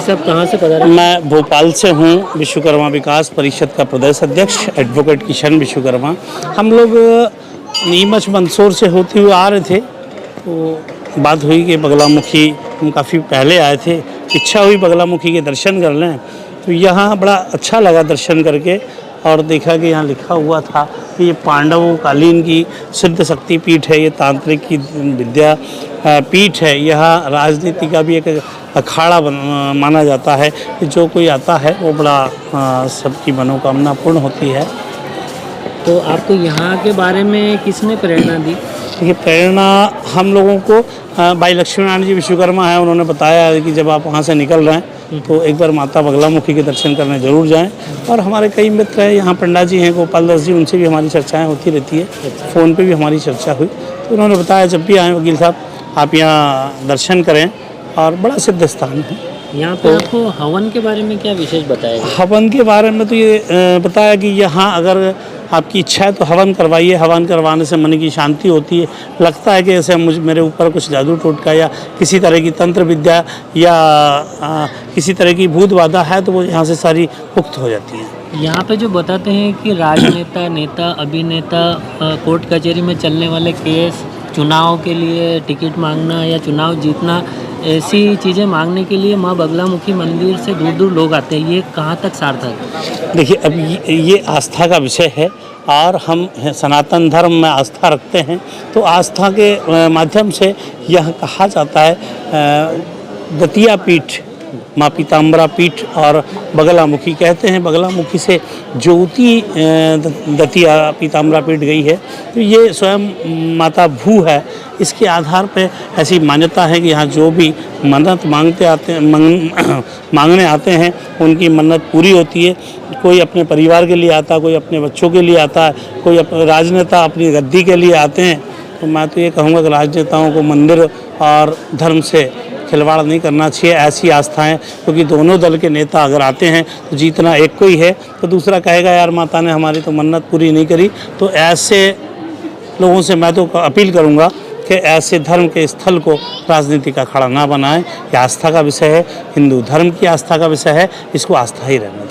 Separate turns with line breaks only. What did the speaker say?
साहब कहाँ से पधारे?
मैं भोपाल से हूँ, विश्वकर्मा विकास परिषद का प्रदेश अध्यक्ष एडवोकेट किशन विश्वकर्मा। हम लोग नीमच मंदसौर से होते हुए आ रहे थे, तो बात हुई कि बगलामुखी हम काफ़ी पहले आए थे, इच्छा हुई बगलामुखी के दर्शन कर लें। तो यहाँ बड़ा अच्छा लगा दर्शन करके, और देखा कि यहाँ लिखा हुआ था कि ये पांडवों कालीन की सिद्ध शक्ति पीठ है, ये तांत्रिक की विद्या पीठ है। यहाँ राजनीति का भी एक अखाड़ा माना जाता है कि जो कोई आता है वो बड़ा सबकी मनोकामना पूर्ण होती है।
तो आपको यहाँ के बारे में किसने प्रेरणा दी?
देखिए, प्रेरणा हम लोगों को भाई लक्ष्मीनारायण जी विश्वकर्मा है, उन्होंने बताया है कि जब आप वहाँ से निकल रहे हैं तो एक बार माता बगलामुखी के दर्शन करने ज़रूर जाएं। और हमारे कई मित्र हैं यहाँ, पंडा जी हैं गोपाल दास जी, उनसे भी हमारी चर्चाएं होती रहती है, फ़ोन पे भी हमारी चर्चा हुई। तो उन्होंने बताया जब भी आएँ वकील साहब आप यहाँ दर्शन करें, और बड़ा सिद्ध स्थान है।
यहाँ पे आपको हवन के बारे में क्या विशेष बताया गया?
हवन के बारे में तो ये बताया कि यहाँ अगर आपकी इच्छा है तो हवन करवाइए, हवन करवाने से मन की शांति होती है। लगता है कि ऐसे मेरे ऊपर कुछ जादू टोटका या किसी तरह की तंत्र विद्या या किसी तरह की भूत बाधा है तो वो यहाँ से सारी मुक्त हो जाती है।
यहाँ पे जो बताते हैं कि राजनेता, नेता, अभिनेता कोर्ट कचहरी में चलने वाले केस, चुनाव के लिए टिकट मांगना या चुनाव जीतना, ऐसी चीज़ें मांगने के लिए माँ बगलामुखी मंदिर से दूर दूर लोग आते हैं, ये कहाँ तक सार्थक है?
देखिए, अब ये आस्था का विषय है, और हम सनातन धर्म में आस्था रखते हैं, तो आस्था के माध्यम से यह कहा जाता है दतिया पीठ, माँ पीताम्बरा पीठ और बगलामुखी कहते हैं। बगलामुखी से ज्योति दतिया पीताम्बरा पीठ गई है, तो ये स्वयं माता भू है। इसके आधार पे ऐसी मान्यता है कि यहाँ जो भी मन्नत मांगने आते हैं उनकी मन्नत पूरी होती है। कोई अपने परिवार के लिए आता है, कोई अपने बच्चों के लिए आता है, कोई राजनेता अपनी गद्दी के लिए आते हैं। तो मैं तो ये कहूँगा कि राजनेताओं को मंदिर और धर्म से खिलवाड़ नहीं करना चाहिए, ऐसी आस्थाएं, क्योंकि दोनों दल के नेता अगर आते हैं तो जीतना एक को ही है, तो दूसरा कहेगा यार माता ने हमारी तो मन्नत पूरी नहीं करी। तो ऐसे लोगों से मैं तो अपील करूंगा कि ऐसे धर्म के स्थल को राजनीति का अखाड़ा ना बनाएं। ये आस्था का विषय है, हिंदू धर्म की आस्था का विषय है, इसको आस्था ही रहना।